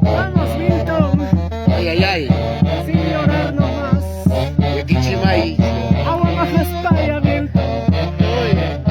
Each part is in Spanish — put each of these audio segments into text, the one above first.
Vamos, Milton, Ay, ay, ay. sin llorar nomás. Y aquí Chimay. Agua baja España, Milton. Oye.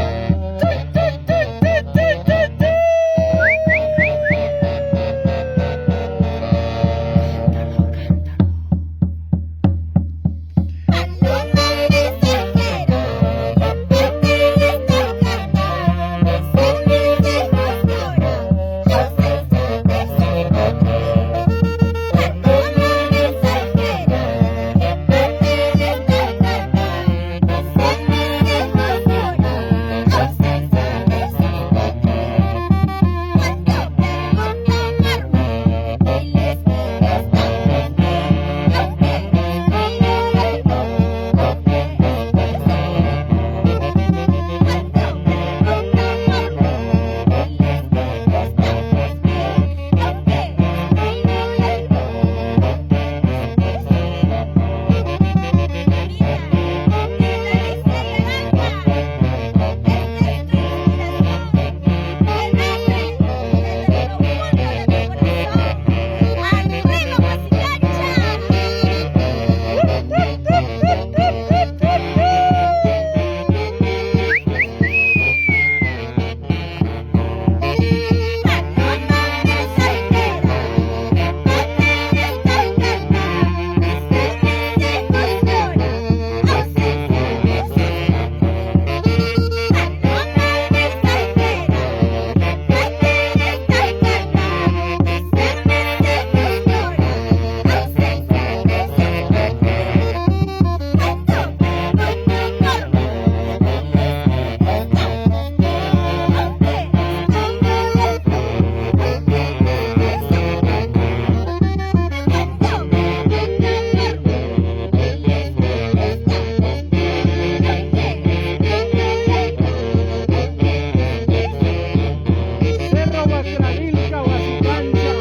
Cerro Guacarilca, Guasicancha,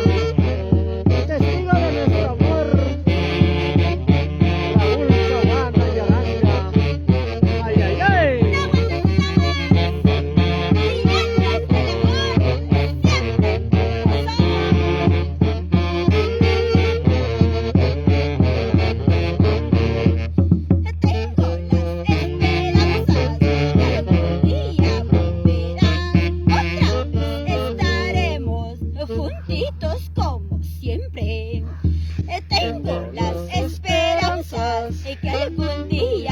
testigo de nuestro amor. Raúl Chavana y Aranda. Ay, ay, ay. Juntitos como siempre. Tengo las esperanzas de que algún día